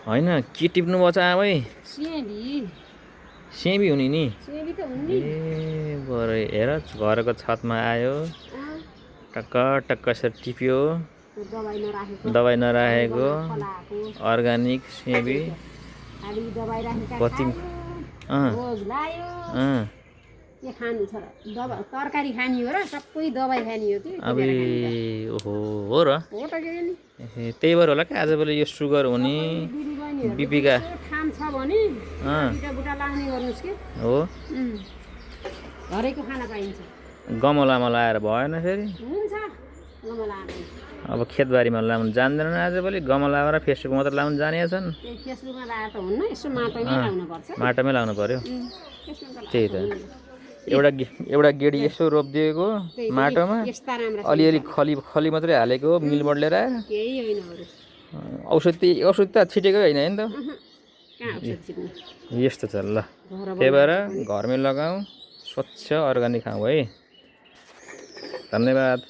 हैन के टिप्नु पर्छ आमै सिएली सेबी हुने नि सिएली त हुन् नि ए बरे हेर घरको छतमा आयो टक्क टक्क यसरी टिप्यो दबाई नराखेको दबाई नराखेको फलाएको अर्ग्यानिक सेबी खाली दबाई राखेका कति रोज लायो अँ के खानु छ र दबाई तरकारी खाने हो र सबै दबाई खाने हो कि अब ओहो हो र हो त के नि त्यही भएर होला कि आजभोलि यो सुगर हुने दिदीबहिनीहरू बिपीका ठाम छ भने बिटा बुटा लाउने गर्नुहोस् कि हो घरैको खाना पाइन्छ गमलामा लाएर भएन फेरि हुन्छ गमला अब खेतबारीमा लाउनु जान्दैनन् आजभोलि गमलामा र फेसबुक मात्र लाउनु जाने छन् फेसबुकमा लाएर त हुन्न यसो माटोमै लाउनुपर्छ माटोमै लाउनु पर्यो त्यसमा त त्यही त एउटा गेडी यसो रोपिदिएको माटोमा यस्ता राम्रा अलिअलि खली मात्रै हालेको मिलबड लिएर आएर केही होइन अरू औषधि त छिटेकै होइन नि त कहाँ औषध छिट्ने यस्तो छ ल त्यही भएर घरमै लगाऊ स्वच्छ अर्ग्यानिक खाऊ है धन्यवाद।